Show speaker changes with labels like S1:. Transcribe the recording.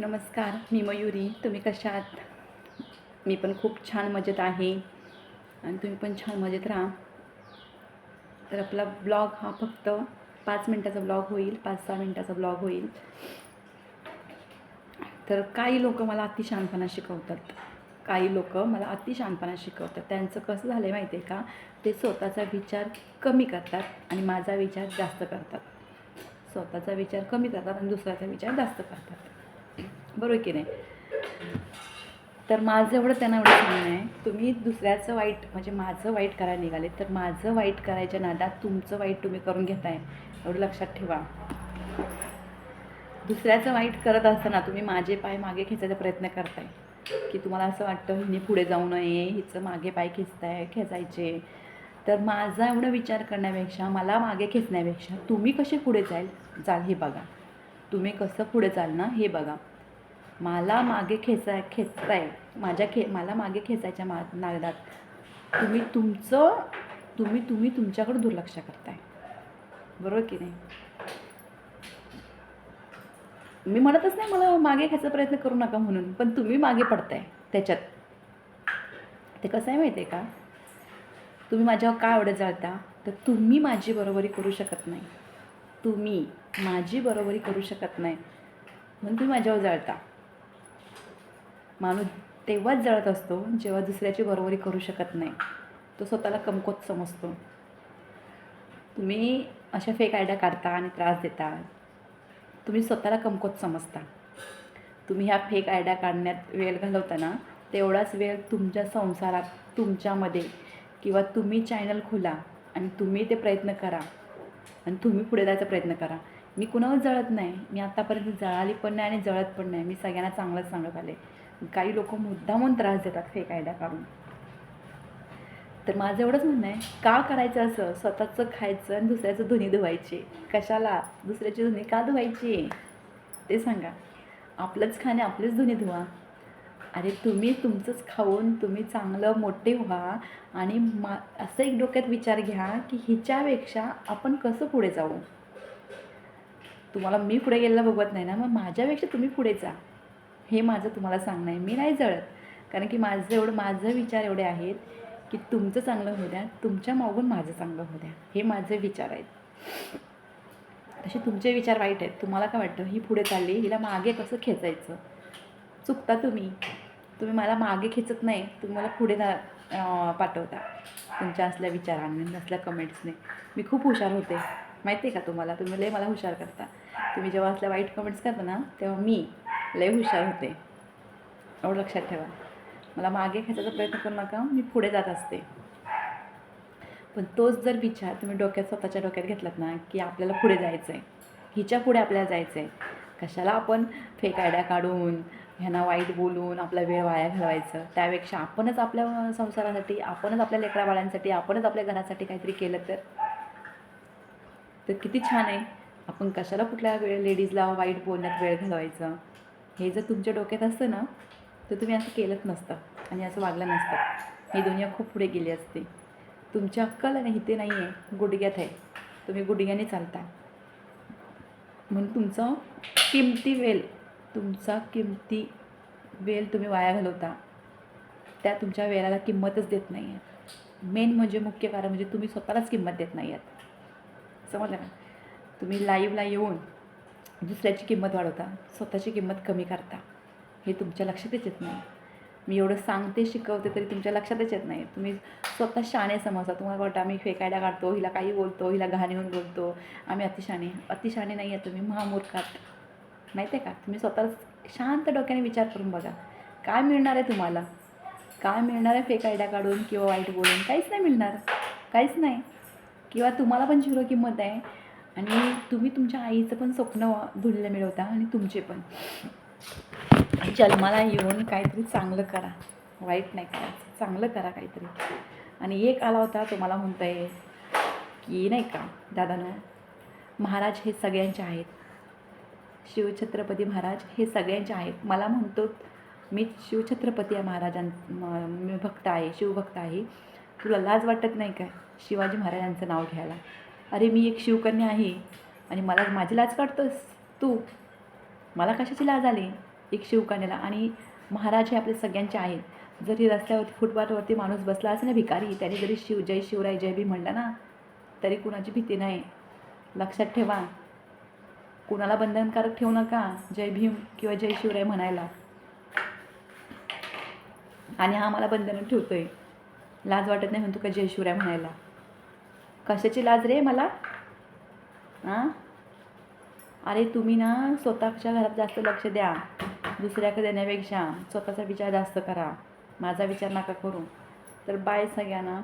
S1: नमस्कार, मी मयुरी. तुम्ही कशा आहात? मी पण खूप छान मजेत आहे आणि तुम्ही पण छान मजेत राहा. तर आपला ब्लॉग हा फक्त 5 मिनटाचा ब्लॉग होईल, 5-6 मिनटाचा ब्लॉग होईल. तर काही लोक मला अतिशहाणपणा शिकवतात. काही लोक मला अतिशहाणपणा शिकवतात. त्यांचं कसं झालं आहे माहिती आहे का? ते स्वतःचा विचार कमी करतात आणि माझा विचार जास्त करतात. स्वतःचा विचार कमी करतात आणि दुसऱ्याचा विचार जास्त करतात. बरोबर की नाही? तर माझं त्यांना एवढं सांगणं आहे, तुम्ही दुसऱ्याचं वाईट म्हणजे माझं वाईट करायला निघाले, तर माझं वाईट करायच्या नादात तुमचं वाईट तुम्ही करून घेताय, एवढं लक्षात ठेवा. दुसऱ्याचं वाईट करत असताना तुम्ही माझे पाय मागे खेचायचा प्रयत्न करताय, की तुम्हाला असं वाटतं हिने पुढे जाऊ नये, हिचं मागे पाय खेचायचे. तर माझा एवढा विचार करण्यापेक्षा, मला मागे खेचण्यापेक्षा तुम्ही कसे पुढे जाल हे बघा. तुम्ही कसं पुढे जाल ना हे बघा. मला मागे खेचताय मला मागे खेचायच्या नादात तुम्ही तुमच्याकडे दुर्लक्ष करताय. बरोबर की नाही? मी म्हणतच नाही मला मागे खेचायचा प्रयत्न करू नका म्हणून, पण तुम्ही मागे पडताय त्याच्यात. ते कसं आहे माहिती आहे का? तुम्ही माझ्यावर का एवढं जळता? तर तुम्ही माझी बरोबरी करू शकत नाही. तुम्ही माझी बरोबरी करू शकत नाही म्हणून तुम्ही माझ्यावर जळता. माणूस तेव्हाच जळत असतो जेव्हा दुसऱ्याची बरोबरी करू शकत नाही. तो स्वतःला कमकुवत समजतो. तुम्ही अशा फेक आयडिया काढता आणि त्रास देता. तुम्ही स्वतःला कमकुवत समजता. तुम्ही ह्या फेक आयडिया काढण्यात वेळ घालवता ना, तेवढाच वेळ तुमच्या संसारात, तुमच्यामध्ये किंवा तुम्ही चॅनल खोला आणि तुम्ही ते प्रयत्न करा आणि तुम्ही पुढे जायचा प्रयत्न करा. मी कुणावर जळत नाही. मी आत्तापर्यंत जळाली पण नाही आणि जळत पण नाही. मी सगळ्यांना चांगलंच सांगत आले. काही लोक मुद्दामून त्रास देतात फेक आयडिया काढून. तर माझं एवढंच म्हणणं आहे, का करायचं असं? स्वतःचं खायचं आणि दुसऱ्याचं धुणी धुवायचे. कशाला? दुसऱ्याची धुणी का धुवायची ते सांगा. आपलंच खाणे आपलीच धुणी धुवा. अरे तुम्ही तुमचंच खाऊन तुम्ही चांगलं मोठे व्हा आणि असं एक डोक्यात विचार घ्या की हिच्यापेक्षा आपण कसं पुढे जाऊ. तुम्हाला मी पुढे गेलेलं बघत नाही ना, मग माझ्यापेक्षा तुम्ही पुढे जा, हे माझं तुम्हाला सांगणं आहे. मी नाही जळत, कारण की माझं विचार एवढे आहेत की तुमचं चांगलं होऊ द्या, तुमच्या मागून माझं चांगलं होऊ द्या, हे माझे विचार आहेत. तसे तुमचे विचार वाईट आहेत. तुम्हाला काय वाटतं ही पुढे चालली, हिला मागे कसं खेचायचं? चुकता तुम्ही मला मागे खेचत नाही, तुम्ही मला पुढे पाठवता तुमच्या असल्या विचारांनी, असल्या कमेंट्सने. मी खूप हुशार होते माहिती आहे का तुम्हाला? तुम्ही लय मला हुशार करता. तुम्ही जेव्हा असल्या वाईट कमेंट्स करता ना, तेव्हा मी लय हुशार होते, एवढं लक्षात ठेवा. मला मागे खेचायचा प्रयत्न करू नका, मी पुढे जात असते. पण तोच जर विचार तुम्ही स्वतःच्या डोक्यात घेतलात ना, की आपल्याला पुढे जायचं आहे, हिच्या पुढे आपल्याला जायचं आहे, कशाला आपण फेक आयडिया काढून ह्यांना वाईट बोलून आपला वेळ वाया घालवायचं? त्यापेक्षा आपणच आपल्या संसारासाठी, आपणच आपल्या लेकराबाळांसाठी, आपणच आपल्या घरासाठी काहीतरी केलं तर किती छान आहे. आपण कशाला कुठल्या लेडीजला वाईट बोलण्यात वेळ घालवायचं? हे जर तुमच्या डोक्यात असतं ना, तर तुम्ही असं केलंच नसतं आणि असं वागलं नसतं. ही दुनिया खूप पुढे गेली असते. तुमची अक्कल आहे इथे नाही आहे, गुडघ्यात आहे. तुम्ही गुडघ्याने चालता म्हणून तुमचा किमती वेळ तुम्ही वाया घालवता. त्या तुमच्या वेळाला किंमतच देत नाही आहे. मेन म्हणजे मुख्य कारण म्हणजे तुम्ही स्वतःलाच किंमत देत नाही आहात. समजलं का? तुम्ही लाईव्हला येऊन दुसऱ्याची किंमत वाढवता, स्वतःची किंमत कमी करता. हे तुमच्या लक्षातच येत नाही. मी एवढं सांगते, शिकवते, तरी तुमच्या लक्षातच येत नाही. तुम्ही स्वतः शाणे समजता. तुम्हाला वाटतं आम्ही फेक आयडिया काढतो, हिला काही बोलतो, हिला घाण येऊन बोलतो, आम्ही अतिशाणे नाही आहे. तुम्ही महामूर्खात माहिती आहे का? तुम्ही स्वतः शांत डोक्याने विचार करून बघा, काय मिळणार आहे तुम्हाला? काय मिळणार आहे फेक आयडिया काढून किंवा वाईट बोलून? काहीच नाही मिळणार, काहीच नाही. किंवा तुम्हाला पण 0 किंमत आहे आणि तुम्ही तुमच्या आईचं पण स्वप्न धुळीला मिळवता आणि तुमचे पण. जन्माला येऊन काहीतरी चांगलं करा, वाईट नाही करायचं, चांगलं करा काहीतरी. आणि एक आला होता तुम्हाला म्हणता येईल की नाही का दादानो, महाराज हे सगळ्यांचे आहेत. शिवछत्रपती महाराज हे सगळ्यांचे आहेत. मला म्हणतो मी शिवछत्रपती या मी भक्त आहे, शिवभक्त आहे. तुला लाज वाटत नाही काय शिवाजी महाराजांचं नाव घ्यायला? अरे मी एक शिवकन्या आहे आणि माझी लाज काढतोस तू? मला कशाची लाज आली? एक शिवकन्याला. आणि महाराज हे आपले सगळ्यांचे आहेत. जरी रस्त्यावरती फुटपाथवरती माणूस बसला असेल ना भिकारी, त्याने जरी जय शिवराय जय भीम म्हणलं ना तरी कुणाची भीती नाही. लक्षात ठेवा, कुणाला बंधनकारक ठेवू नका जय भीम किंवा जय शिवराय म्हणायला. आणि हा मला बंधन ठेवतोय, लाज वाटत नाही म्हणतो का जय शिवराय म्हणायला. कशाची लाज रे मला? हां, अरे तुम्ही ना स्वतःच्या घरात जास्त लक्ष द्या, दुसऱ्याकडे देण्यापेक्षा स्वतःचा विचार जास्त करा. माझा विचार नका करू. तर बाय सगळ्यांना.